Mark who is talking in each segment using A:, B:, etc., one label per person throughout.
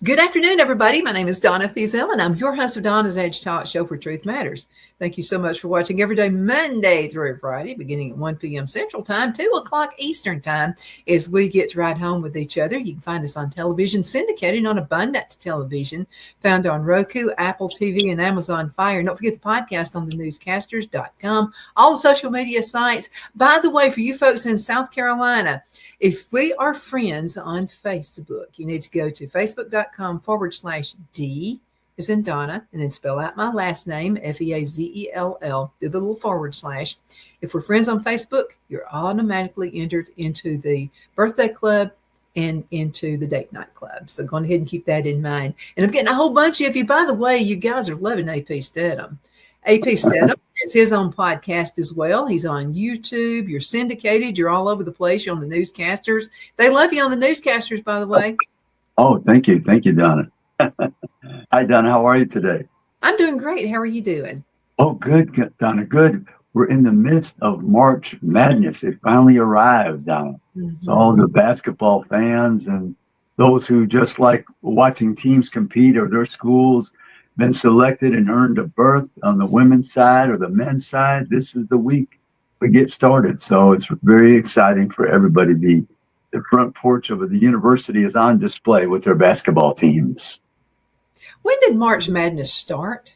A: Good afternoon, everybody. My name is Donna Fiesel, and I'm your host of Donna's Edge Talk Show where truth matters. Thank you so much for watching every day, Monday through Friday, beginning at 1 p.m. Central Time, 2 o'clock Eastern Time, as we get to ride home with each other. You can find us on television, syndicated on Abundant Television, found on Roku, Apple TV, and Amazon Fire. And don't forget the podcast on thenewscasters.com, all the social media sites. By the way, for you folks in South Carolina, if we are friends on Facebook, you need to go to facebook.com/D as in Donna, and then spell out my last name, Feazell, do the little /. If we're friends on Facebook, you're automatically entered into the birthday club and into the date night club. So go ahead and keep that in mind. And I'm getting a whole bunch of you. By the way, you guys are loving AP Steadham. AP Steadham has his own podcast as well. He's on YouTube. You're syndicated. You're all over the place. You're on the newscasters. They love you on the newscasters, by the way.
B: Oh, thank you. Thank you, Donna. Hi, Donna. How are you today?
A: I'm doing great. How are you doing?
B: Oh, good, Donna. Good. We're in the midst of March Madness. It finally arrives, Donna. Mm-hmm. So all the basketball fans and those who just like watching teams compete or their schools been selected and earned a berth on the women's side or the men's side, this is the week we get started. So it's very exciting for everybody. The front porch of the university is on display with their basketball teams.
A: When did March Madness start?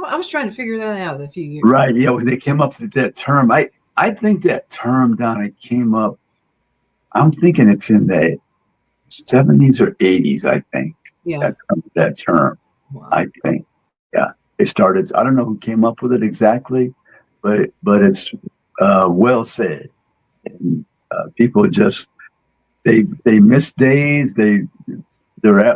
A: I was trying to figure that out a few years
B: ago. Right, yeah, when they came up with that term. I think that term, Donna, came up, I'm thinking it's in the 70s or 80s, I think.
A: Yeah.
B: That term. Wow. I think, yeah, it started. I don't know who came up with it exactly, but it's well said. And, people just they miss days. They're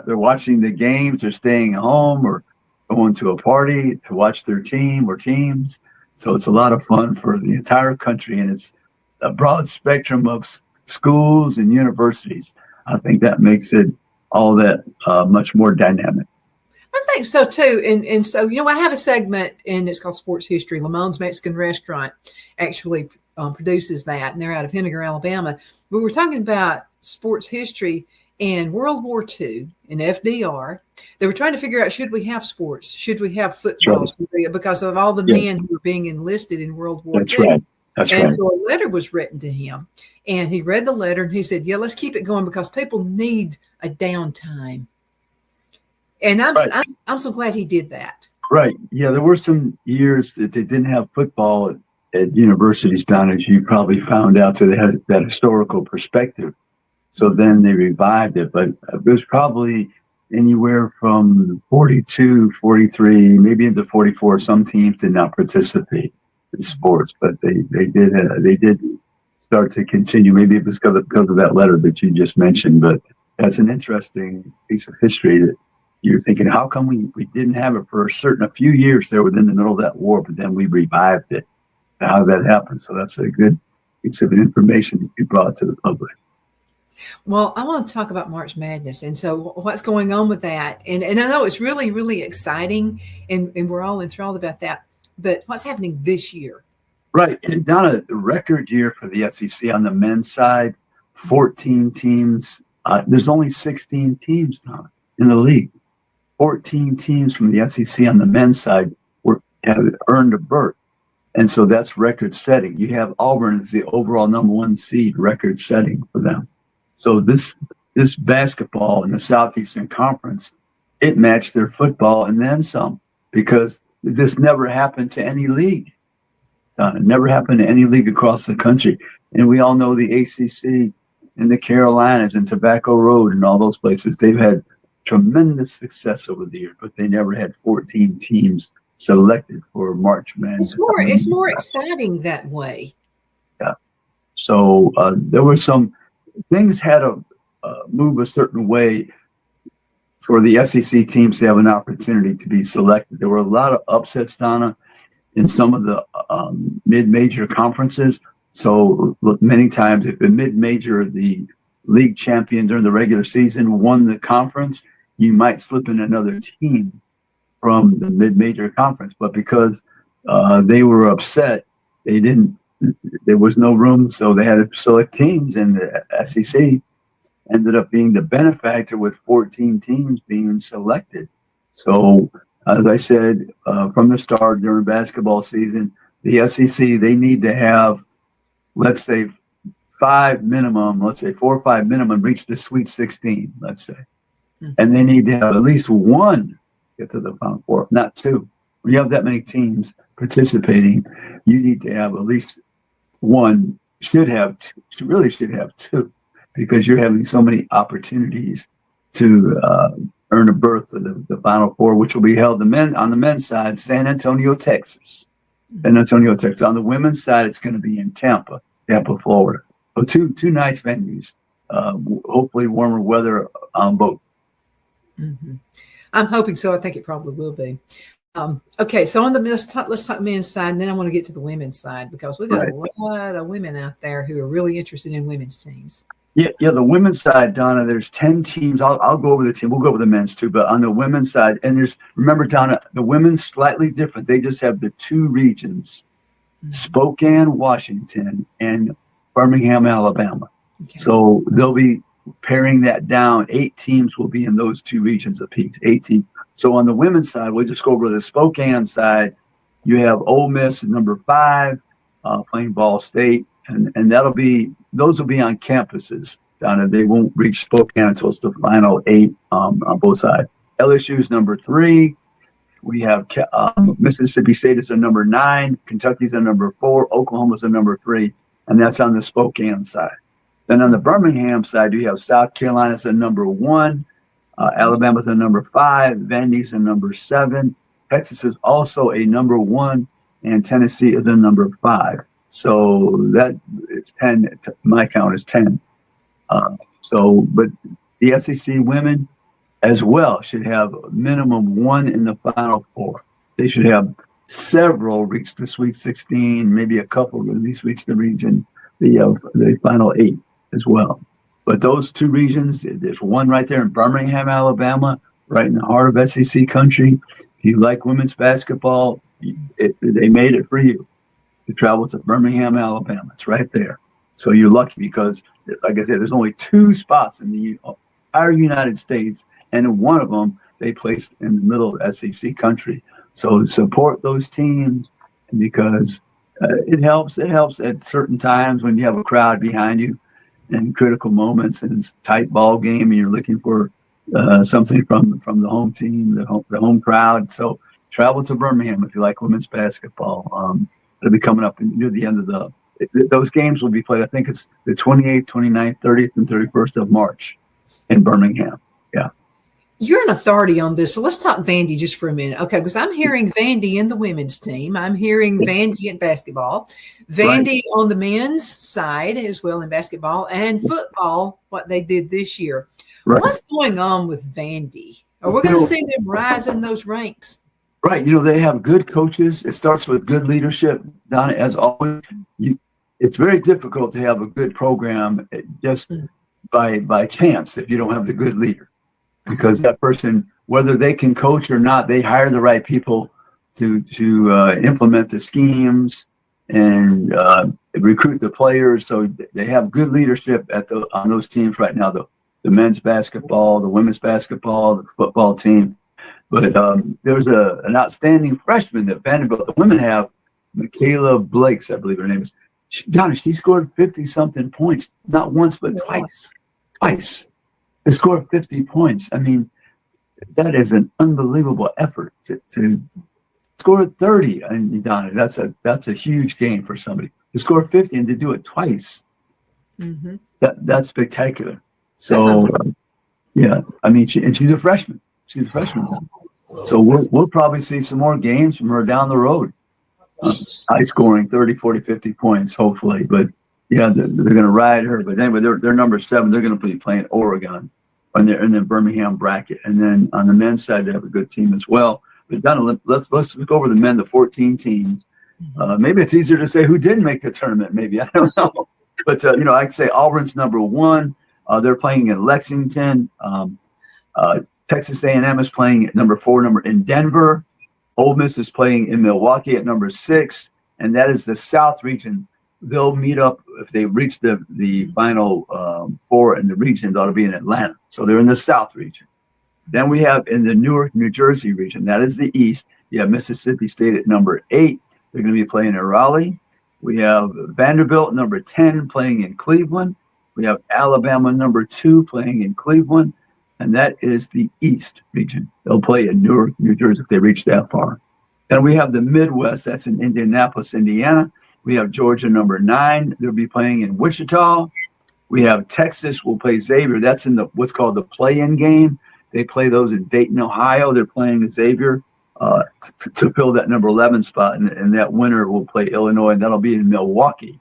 B: watching the games. They're staying home or going to a party to watch their team or teams. So it's a lot of fun for the entire country, and it's a broad spectrum of schools and universities. I think that makes it all that much more dynamic.
A: I think so too. And so, I have a segment and it's called Sports History. Lamone's Mexican Restaurant actually produces that, and they're out of Henniger, Alabama. But we're talking about sports history and World War II and FDR. They were trying to figure out, should we have sports? Should we have football? Right. Because of all the men who were being enlisted in World War II.
B: Right. That's
A: and
B: right.
A: So a letter was written to him, and he read the letter and he said, yeah, let's keep it going because people need a downtime. And I'm so glad he did that.
B: Right. Yeah, there were some years that they didn't have football at universities, Don, as you probably found out, so they had that historical perspective. So then they revived it. But it was probably anywhere from 42, 43, maybe into 44. Some teams did not participate in sports, but they did start to continue. Maybe it was because of that letter that you just mentioned. But that's an interesting piece of history that you're thinking, how come we didn't have it for a few years there within the middle of that war, but then we revived it? How that happened. So that's a good piece of information that you brought to the public.
A: Well, I want to talk about March Madness. And so what's going on with that? And I know it's really, really exciting, and we're all enthralled about that. But what's happening this year?
B: Right. And Donna, the record year for the SEC on the men's side, 14 teams. There's only 16 teams, Donna, in the league. 14 teams from the SEC on the men's side have earned a berth. And so that's record setting. You have Auburn as the overall number 1 seed, record setting for them. So this basketball in the Southeastern Conference, it matched their football and then some, because this never happened to any league. It never happened to any league across the country. And we all know the ACC and the Carolinas and Tobacco Road and all those places, they've had tremendous success over the years, but they never had 14 teams selected for March Madness.
A: It's more exciting that way.
B: Yeah. So there were some things had to move a certain way for the SEC teams to have an opportunity to be selected. There were a lot of upsets, Donna, in some of the mid-major conferences. So many times, if a mid-major, the league champion during the regular season, won the conference, you might slip in another team from the mid-major conference. But because they were upset, there was no room, so they had to select teams in the SEC. ended up being the benefactor with 14 teams being selected. So, as I said from the start during basketball season, the SEC, they need to have, let's say, 4 or 5 minimum reach the Sweet 16, let's say. And they need to have at least one get to the Final Four, not two. When you have that many teams participating, you need to have at least one, should have two, because you're having so many opportunities to earn a berth to the Final Four, which will be held on the men's side, San Antonio, Texas. San Antonio, Texas. On the women's side, it's going to be in Tampa, Florida. So two nice venues. Hopefully warmer weather on both.
A: Mm-hmm. I'm hoping so. I think it probably will be. Okay, so on the let's talk men's side, and then I want to get to the women's side because we got a lot of women out there who are really interested in women's teams.
B: Yeah. The women's side, Donna, there's 10 teams. I'll go over the team. We'll go over the men's too, but on the women's side, and remember, Donna, the women's slightly different. They just have the two regions, Spokane, Washington, and Birmingham, Alabama. Okay. So they'll be paring that down. 8 teams will be in those two regions apiece. 8 teams. So on the women's side, we'll just go over the Spokane side. You have Ole Miss at number 5, playing Ball State, and those will be on campuses. Donna, they won't reach Spokane until it's the final 8 on both sides. LSU's number 3. We have Mississippi State is a number 9. Kentucky's a number 4. Oklahoma's a number 3, and that's on the Spokane side. Then on the Birmingham side, you have South Carolina's a number 1. Alabama's a number 5. Vandy's a number 7. Texas is also a number 1, and Tennessee is a number 5. So that is 10. My count is 10. But the SEC women as well should have minimum 1 in the Final Four. They should have several reach the Sweet 16, maybe a couple at least reach the region, the Final 8 as well. But those two regions, there's one right there in Birmingham, Alabama, right in the heart of SEC country. If you like women's basketball, they made it for you to travel to Birmingham, Alabama. It's right there. So you're lucky because, like I said, there's only 2 spots in the entire United States, and one of them they placed in the middle of SEC country. So support those teams because it helps. It helps at certain times when you have a crowd behind you in critical moments and it's a tight ball game and you're looking for something from the home team, the home crowd. So travel to Birmingham if you like women's basketball. It'll be coming up near the end of those games will be played. I think it's the 28th, 29th, 30th, and 31st of March in Birmingham. Yeah.
A: You're an authority on this. So let's talk Vandy just for a minute. Okay, because I'm hearing Vandy in the women's team. I'm hearing Vandy in basketball. Vandy on the men's side as well in basketball and football, what they did this year. Right. What's going on with Vandy? Are we going to see them rise in those ranks?
B: Right. They have good coaches. It starts with good leadership. Donna, as always, it's very difficult to have a good program just by chance if you don't have the good leader. Because that person, whether they can coach or not, they hire the right people to implement the schemes and recruit the players. So they have good leadership on those teams right now. The men's basketball, the women's basketball, the football team. But there's an outstanding freshman that Vanderbilt, the women have, Michaela Blakes, I believe her name is. She scored 50-something points, not once but twice. They scored 50 points. I mean, that is an unbelievable effort to score 30. I mean, Donna, that's a huge game for somebody to score 50 and to do it twice. Mm-hmm. That's spectacular. So, yeah, I mean, she's a freshman. She's a freshman. So we'll probably see some more games from her down the road. High scoring 30, 40, 50 points, hopefully. But yeah, they're going to ride her. But anyway, they're number 7. They're going to be playing Oregon in the Birmingham bracket. And then on the men's side, they have a good team as well. But Donna, let's look over the men, the 14 teams. Maybe it's easier to say who didn't make the tournament. Maybe, I don't know. But, I'd say Auburn's number 1. They're playing in Lexington. Texas A&M is playing at number 4 in Denver. Ole Miss is playing in Milwaukee at number 6. And that is the South region. they'll meet up if they reach the final four in the region. That'll be in Atlanta, so they're in the South region. Then we have in the Newark, New Jersey region. That is the East. You have Mississippi State at number 8. They're going to be playing in Raleigh. We have Vanderbilt, number 10, playing in Cleveland. We have Alabama, number 2, playing in Cleveland. And that is the East region. They'll play in Newark, New Jersey if they reach that far. Then we have the Midwest. That's in Indianapolis, Indiana. We have Georgia, number 9. They'll be playing in Wichita. We have Texas will play Xavier. That's in what's called the play-in game. They play those in Dayton, Ohio. They're playing Xavier to fill that number 11 spot. And that winner will play Illinois, and that'll be in Milwaukee.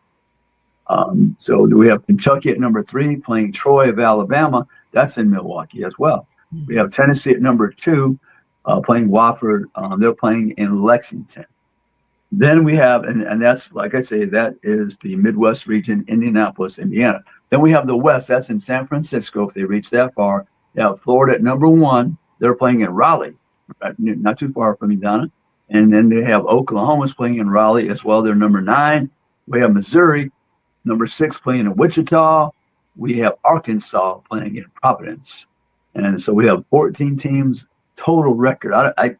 B: So we have Kentucky at number 3 playing Troy of Alabama. That's in Milwaukee as well. We have Tennessee at number 2 playing Wofford. They're playing in Lexington. Then we have, and that's, like I say, that is the Midwest region, Indianapolis, Indiana. Then we have the West. That's in San Francisco if they reach that far. You have Florida at number 1. They're playing in Raleigh, not too far from you, Donna. And then they have Oklahoma's playing in Raleigh as well. They're number 9. We have Missouri, number 6, playing in Wichita. We have Arkansas playing in Providence. And so we have 14 teams, total record. I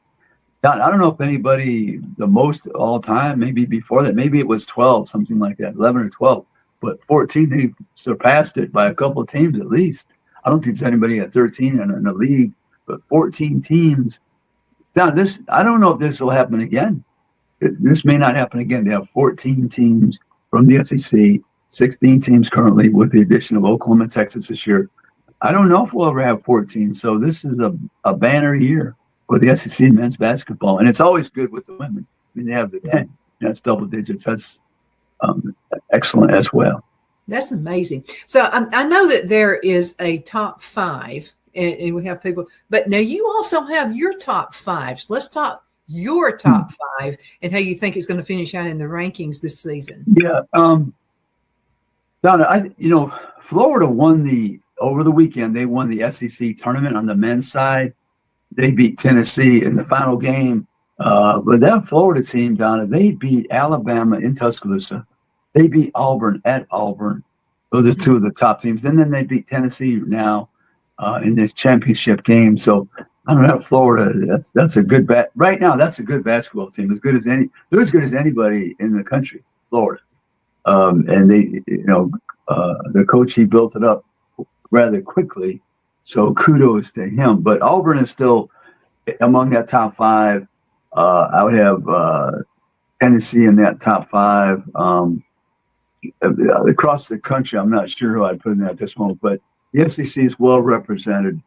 B: don't know if anybody, the most all time, maybe before that, maybe it was 12, something like that, 11 or 12. But 14, they surpassed it by a couple of teams at least. I don't think there's anybody at 13 in the league, but 14 teams. Now, I don't know if this will happen again. This may not happen again. They have 14 teams from the SEC, 16 teams currently with the addition of Oklahoma and Texas this year. I don't know if we'll ever have 14. So this is a banner year for the SEC men's basketball. And it's always good with the women. I mean, they have the 10. That's double digits. That's excellent as well.
A: That's amazing. So I know that there is a top 5, and we have people, but now you also have your top 5. So let's talk your top 5 and how you think it's going to finish out in the rankings this season.
B: Yeah. Donna, Florida won over the weekend, they won the SEC tournament on the men's side. They beat Tennessee in the final game. But that Florida team, Donna, they beat Alabama in Tuscaloosa. They beat Auburn at Auburn. Those are 2 of the top teams. And then they beat Tennessee now in this championship game. So I don't know, Florida, that's a good right now, that's a good basketball team. They're as good as anybody in the country, Florida. And they, the coach, he built it up rather quickly. So kudos to him. But Auburn is still among that top 5. I would have Tennessee in that top 5. Across the country, I'm not sure who I'd put in that at this moment, but the SEC is well represented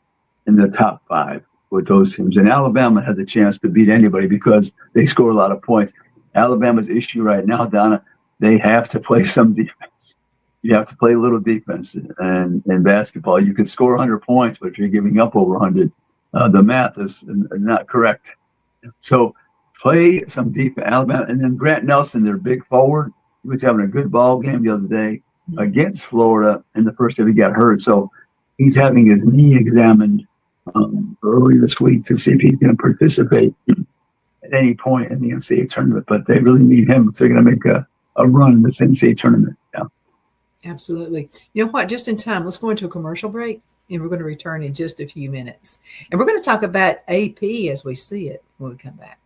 B: in the top 5 with those teams. And Alabama has a chance to beat anybody because they score a lot of points. Alabama's issue right now, Donna, they have to play some defense. You have to play a little defense. And in basketball, you could score 100 points, but if you're giving up over 100, the math is not correct. So play some defense, Alabama. And then Grant Nelson, their big forward, he was having a good ball game the other day against Florida in the first half. He got hurt. So he's having his knee examined early this week to see if he can participate at any point in the NCAA tournament. But they really need him if they're going to make a run in this NCAA tournament. Yeah.
A: Absolutely. You know what? Just in time, let's go into a commercial break, and we're going to return in just a few minutes. And we're going to talk about AP as we see it when we come back.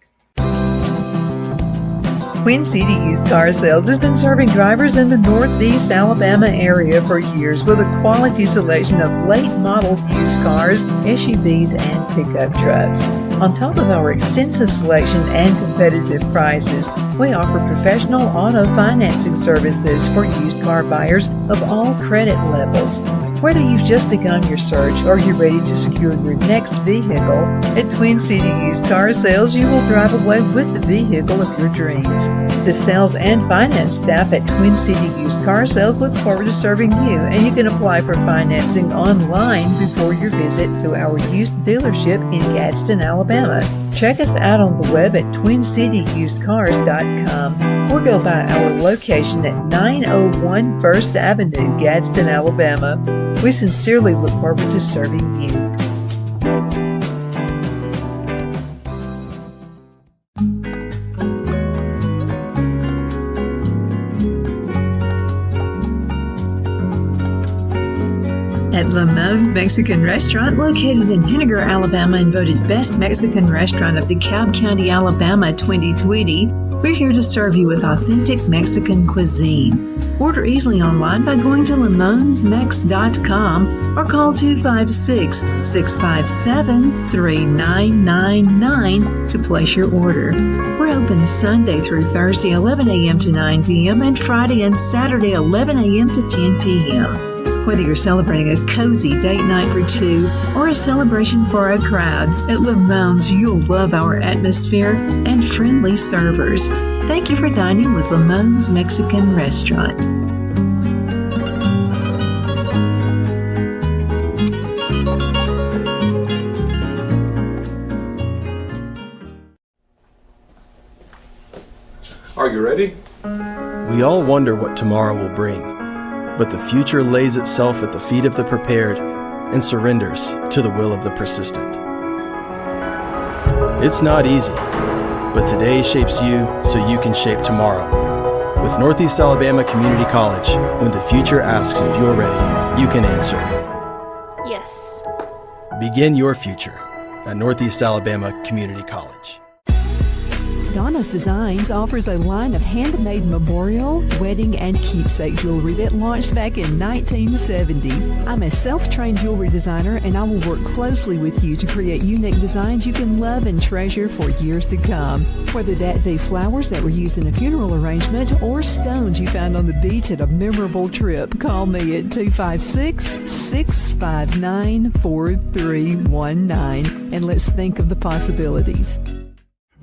C: Twin City Used Car Sales has been serving drivers in the Northeast Alabama area for years with a quality selection of late model used cars, SUVs, and pickup trucks. On top of our extensive selection and competitive prices, we offer professional auto financing services for used car buyers of all credit levels. Whether you've just begun your search or you're ready to secure your next vehicle, at Twin City Used Car Sales, you will drive away with the vehicle of your dreams. The sales and finance staff at Twin City Used Car Sales looks forward to serving you, and you can apply for financing online before your visit to our used dealership in Gadsden, Alabama. Check us out on the web at twincityusedcars.com or go by our location at 901 First Avenue, Gadsden, Alabama. We sincerely look forward to serving you. Lamone's Mexican Restaurant, located in Henniger, Alabama, and voted Best Mexican Restaurant of DeKalb County, Alabama 2020. We're here to serve you with authentic Mexican cuisine. Order easily online by going to lamonsmex.com or call 256-657-3999 to place your order. We're open Sunday through Thursday, 11 a.m. to 9 p.m. and Friday and Saturday, 11 a.m. to 10 p.m. Whether you're celebrating a cozy date night for two or a celebration for a crowd, at Lamone's you'll love our atmosphere and friendly servers. Thank you for dining with Lamone's Mexican Restaurant.
D: Are you ready?
E: We all wonder what tomorrow will bring, but the future lays itself at the feet of the prepared and surrenders to the will of the persistent. It's not easy, but today shapes you so you can shape tomorrow. With Northeast Alabama Community College, when the future asks if you're ready, you can answer
F: yes.
E: Begin your future at Northeast Alabama Community College.
C: Donna's Designs offers a line of handmade memorial, wedding, and keepsake jewelry that launched back in 1970. I'm a self-trained jewelry designer, and I will work closely with you to create unique designs you can love and treasure for years to come. Whether that be flowers that were used in a funeral arrangement or stones you found on the beach at a memorable trip, call me at 256-659-4319, and let's think of the possibilities.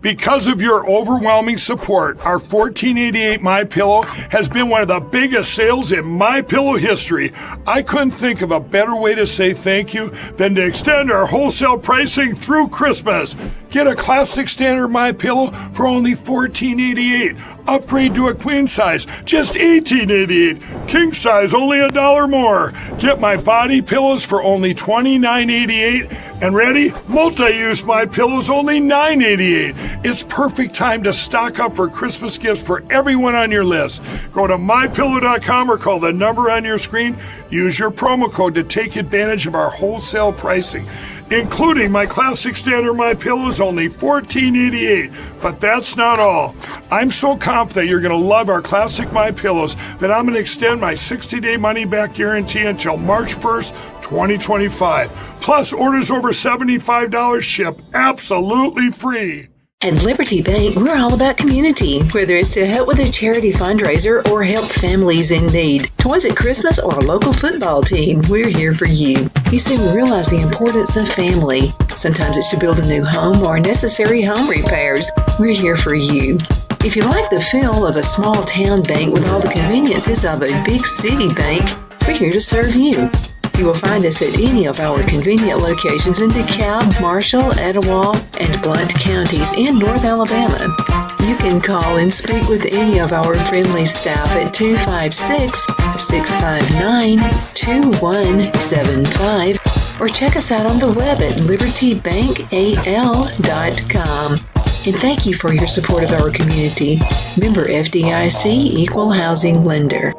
G: Because of your overwhelming support, our 1488 MyPillow has been one of the biggest sales in MyPillow history. I couldn't think of a better way to say thank you than to extend our wholesale pricing through Christmas. Get a classic standard MyPillow for only $14.88. Upgrade to a queen size, just $18.88. King size, only $1 more. Get my body pillows for only $29.88. And ready? Multi-use MyPillows, only $9.88. It's perfect time to stock up for Christmas gifts for everyone on your list. Go to MyPillow.com or call the number on your screen. Use your promo code to take advantage of our wholesale pricing, including my classic standard MyPillows, only $14.88. But that's not all. I'm so confident you're going to love our classic MyPillows that I'm going to extend my 60-day money-back guarantee until March 1st, 2025. Plus, orders over $75 ship absolutely free.
C: At Liberty Bank, we're all about community, whether it's to help with a charity fundraiser or help families in need. Toys at Christmas or a local football team, we're here for you. You see, we realize the importance of family. Sometimes it's to build a new home or necessary home repairs. We're here for you. If you like the feel of a small town bank with all the conveniences of a big city bank, we're here to serve you. You will find us at any of our convenient locations in DeKalb, Marshall, Etowah, and Blount counties in North Alabama. You can call and speak with any of our friendly staff at 256-659-2175 or check us out on the web at libertybankal.com. And thank you for your support of our community. Member FDIC Equal Housing Lender.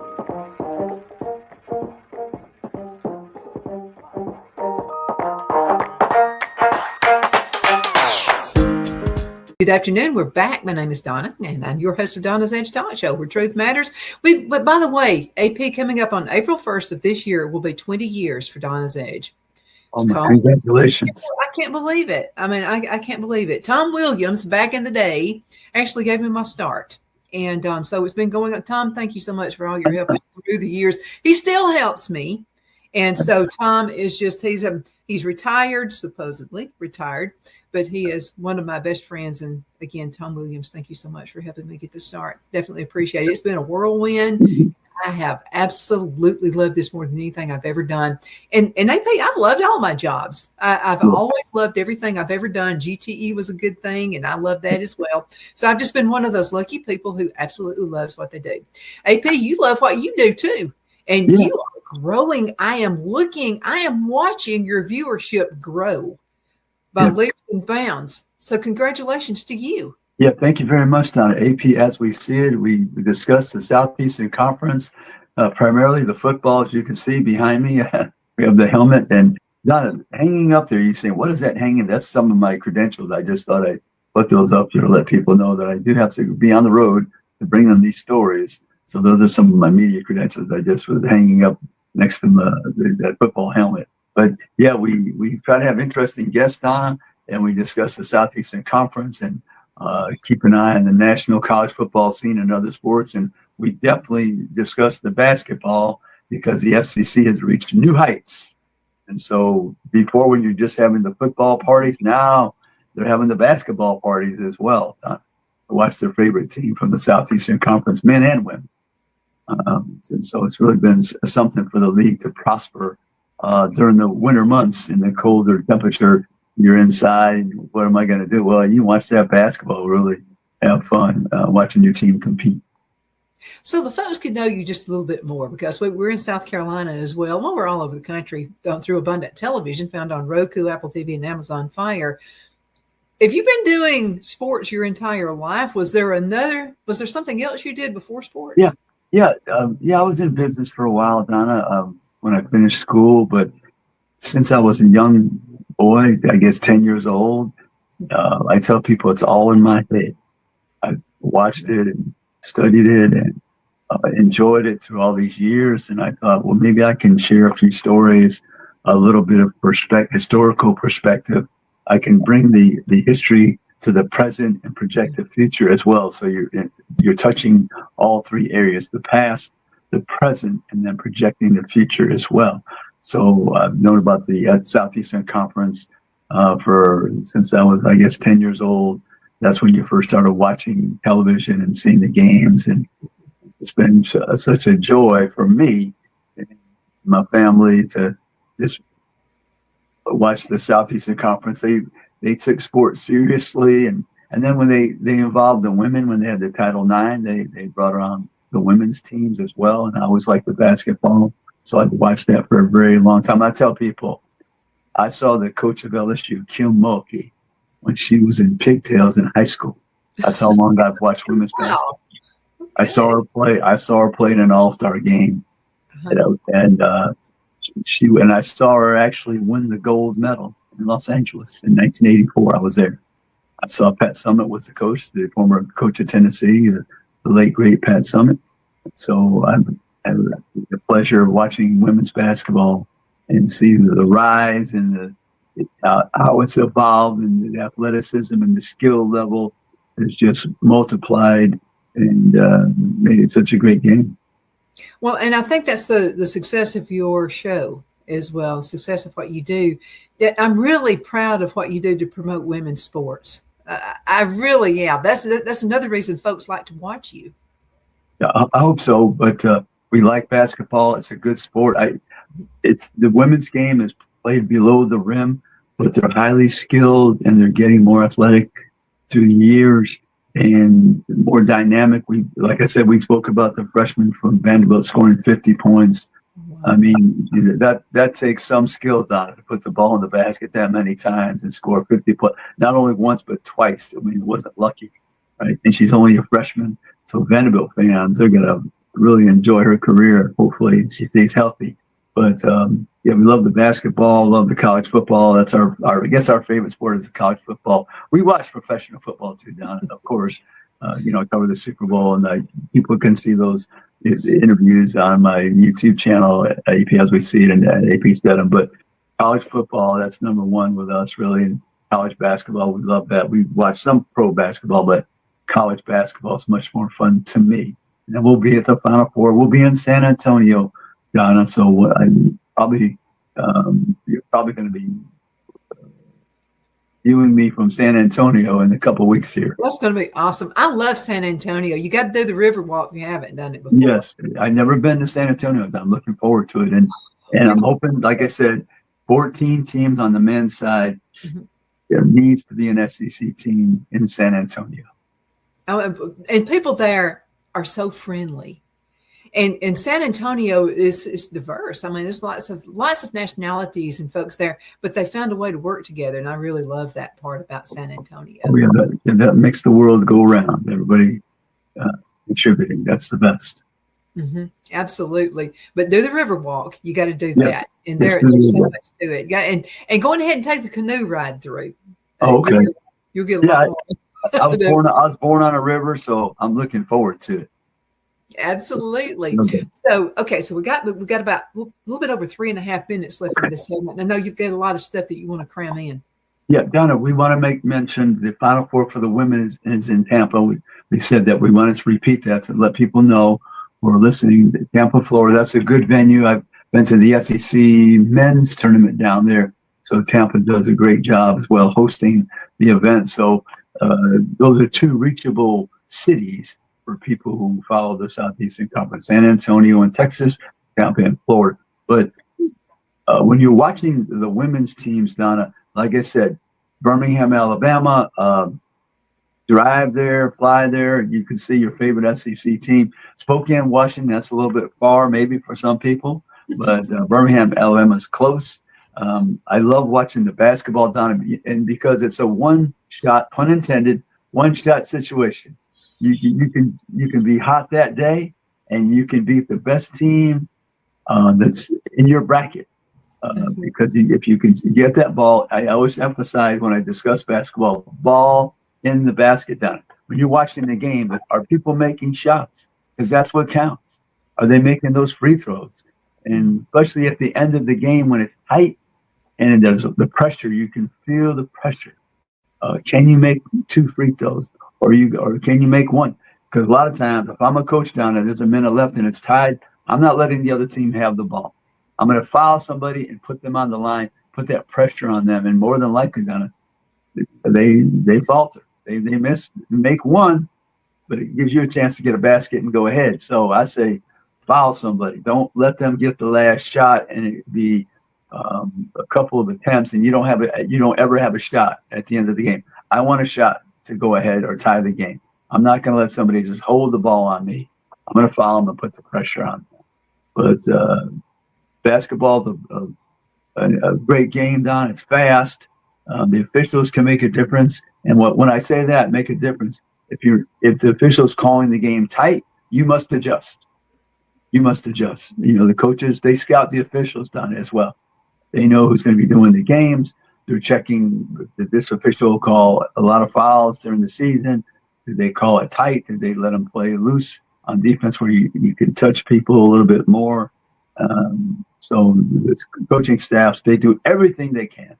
A: Good afternoon. We're back. My name is Donna, and I'm your host of Donna's Edge Talk Show, where truth matters. But by the way, AP coming up on April 1st of this year will be 20 years for Donna's Edge.
B: Oh, congratulations.
A: I can't believe it. I mean, I can't believe it. Tom Williams, back in the day, actually gave me my start. And so it's been going on. Tom, thank you so much for all your help through the years. He still helps me. And so Tom is just, he's retired, supposedly retired, but he is one of my best friends. And again, Tom Williams, thank you so much for helping me get the start. Definitely appreciate it. It's been a whirlwind. I have absolutely loved this more than anything I've ever done. And AP, I've loved all my jobs. I've always loved everything I've ever done. GTE was a good thing, and I love that as well. So I've just been one of those lucky people who absolutely loves what they do. AP, you love what you do too. And you are growing. I am watching your viewership grow by leaps and bounds. So congratulations to you.
B: Yeah, thank you very much, Donna. AP, as we said, we discussed the Southeastern Conference, primarily the football, as you can see behind me. We have the helmet, and not hanging up there. You say, what is that hanging? That's some of my credentials. I just thought I'd put those up there to let people know that I do have to be on the road to bring them these stories. So those are some of my media credentials. I just was hanging up next to that football helmet. But yeah, we try to have interesting guests on, and we discuss the Southeastern Conference and keep an eye on the national college football scene and other sports. And we definitely discuss the basketball because the SEC has reached new heights. And so before, when you're just having the football parties, now they're having the basketball parties as well to watch their favorite team from the Southeastern Conference, men and women. And so it's really been something for the league to prosper during the winter months in the colder temperature. You're inside. What am I going to do? Well, you watch that basketball, really have fun watching your team compete.
A: So the folks could know you just a little bit more, because we're in South Carolina as well. Well, we're all over the country through Abundant Television, found on Roku, Apple TV, and Amazon Fire. If you've been doing sports your entire life, was there something else you did before sports?
B: Yeah. I was in business for a while, Donna, when I finished school. But since I was a young boy, I guess 10 years old, I tell people it's all in my head. I watched it and studied it and enjoyed it through all these years. And I thought, well, maybe I can share a few stories, a little bit of historical perspective. I can bring the history to the present and project the future as well. So you're touching all three areas: the past, the present, and then projecting the future as well. So I've known about the Southeastern Conference since I was, I guess, 10 years old. That's when you first started watching television and seeing the games. And it's been such a joy for me and my family to just watch the Southeastern Conference. They took sports seriously. And then when they involved the women, when they had the Title IX, they brought around the women's teams as well. And I always liked the basketball. So I've watched that for a very long time. I tell people, I saw the coach of LSU, Kim Mulkey, when she was in pigtails in high school. That's how long I've watched women's basketball. I saw her play in an all-star game. And I saw her actually win the gold medal in Los Angeles in 1984. I was there. I saw Pat Summitt was the coach, the former coach of Tennessee, the late, great Pat Summitt. So I had the pleasure of watching women's basketball and see the rise and how it's evolved, and the athleticism and the skill level has just multiplied and made it such a great game.
A: Well, and I think that's the success of your show as well, success of what you do. I'm really proud of what you do to promote women's sports. I really am. That's another reason folks like to watch you.
B: Yeah, I hope so. But we like basketball. It's a good sport. It's the women's game is played below the rim, but they're highly skilled and they're getting more athletic through the years and more dynamic. Like I said, we spoke about the freshman from Vanderbilt scoring 50 points. Wow. I mean, that takes some skill, Donna, to put the ball in the basket that many times and score 50 points. Not only once, but twice. I mean, it wasn't lucky, right? And she's only a freshman. So Vanderbilt fans, they're going to really enjoy her career. Hopefully she stays healthy. But we love the basketball, love the college football. That's our I guess our favorite sport is the college football. We watch professional football too, Don, of course. Cover the Super Bowl, and people can see those interviews on my YouTube channel at AP As We See It and at AP Steadham. But college football, that's number one with us, really. And college basketball, we love that. We watch some pro basketball, but college basketball is much more fun to me. And we'll be at the Final Four. We'll be in San Antonio, Donna. So you're probably going to be viewing me from San Antonio in a couple of weeks here.
A: That's going to be awesome. I love San Antonio. You got to do the Riverwalk if you haven't done it before.
B: Yes, I've never been to San Antonio. I'm looking forward to it, and I'm hoping, like I said, 14 teams on the men's side. Mm-hmm. There needs to be an SEC team in San Antonio.
A: And people there are so friendly. And San Antonio is diverse. I mean, there's lots of nationalities and folks there, but they found a way to work together, and I really love that part about San Antonio.
B: Oh, yeah, that makes the world go round. Everybody contributing. That's the best.
A: Absolutely. But do the river walk. You got to do
B: Yeah.
A: that. And
B: Yes,
A: there's so much to it. And going ahead and take the canoe ride through.
B: Oh, okay.
A: You'll get a lot more.
B: I was born on a river, so I'm looking forward to it.
A: Absolutely.
B: Okay.
A: So we got about a little bit over 3.5 minutes left in this segment. I know you've got a lot of stuff that you want to cram in.
B: Yeah, Donna, we want to make mention the Final Four for the women is in Tampa. We said that we wanted to repeat that to let people know we're listening to Tampa, Florida. That's a good venue. I've been to the SEC men's tournament down there. So Tampa does a great job as well hosting the event. So those are two reachable cities for people who follow the Southeastern Conference: San Antonio in Texas, Tampa in Florida. But when you're watching the women's teams, Donna, like I said, Birmingham, Alabama, drive there, fly there. You can see your favorite SEC team. Spokane, Washington, that's a little bit far maybe for some people, but Birmingham, Alabama is close. I love watching the basketball, Donna, and because it's a one-shot, pun intended, one-shot situation. You can be hot that day, and you can beat the best team that's in your bracket. Because if you can get that ball, I always emphasize when I discuss basketball, ball in the basket, Donna. When you're watching the game, are people making shots? Because that's what counts. Are they making those free throws? And especially at the end of the game when it's tight and there's the pressure, you can feel the pressure. Can you make 2 free throws, or can you make 1? Because a lot of times, if I'm a coach down there, there's a minute left and it's tied, I'm not letting the other team have the ball. I'm going to foul somebody and put them on the line, put that pressure on them, and more than likely, Donna, they falter. They miss, make 1, but it gives you a chance to get a basket and go ahead. So I say foul somebody. Don't let them get the last shot and it be a couple of attempts and you don't ever have a shot at the end of the game. I want a shot to go ahead or tie the game. I'm not going to let somebody just hold the ball on me. I'm going to foul them and put the pressure on them. But basketball's a great game, Don. It's fast. The officials can make a difference. And when I say that, make a difference. If the official's calling the game tight, you must adjust. You must adjust. The coaches, they scout the officials, Don, as well. They know who's going to be doing the games. They're checking, did this official call a lot of fouls during the season? Did they call it tight? Did they let them play loose on defense where you can touch people a little bit more? So the coaching staffs, they do everything they can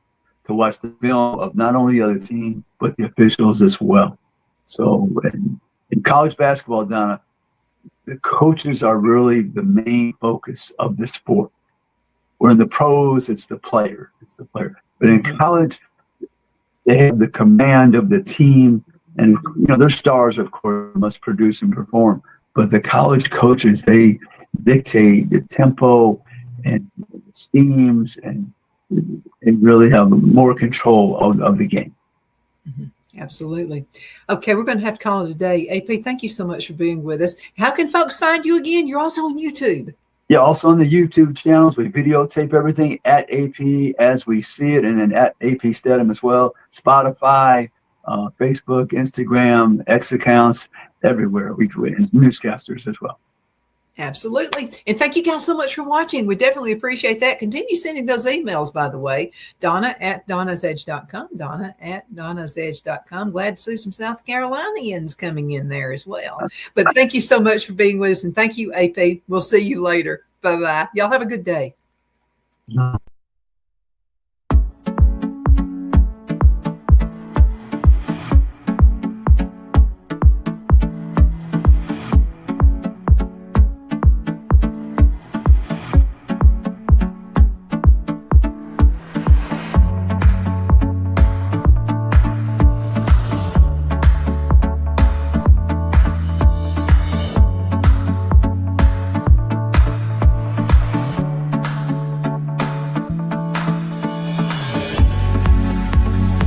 B: to watch the film of not only the other team, but the officials as well. So in college basketball, Donna, the coaches are really the main focus of the sport. Where in the pros, it's the player. But in college, they have the command of the team. And, their stars, of course, must produce and perform. But the college coaches, they dictate the tempo and schemes and really have more control of the game.
A: Absolutely. Okay, we're going to have to call it a day. AP, thank you so much for being with us. How can folks find you again? You're also on YouTube.
B: Yeah, also on the YouTube channels, we videotape everything at AP as we see it, and then at AP Steadham as well. Spotify, Facebook, Instagram, X accounts, everywhere. We and newscasters as well.
A: Absolutely. And thank you guys so much for watching. We definitely appreciate that. Continue sending those emails, by the way. Donna at donnasedge.com. Donna at donnasedge.com. Glad to see some South Carolinians coming in there as well. But thank you so much for being with us. And thank you, AP. We'll see you later. Bye-bye. Y'all have a good day.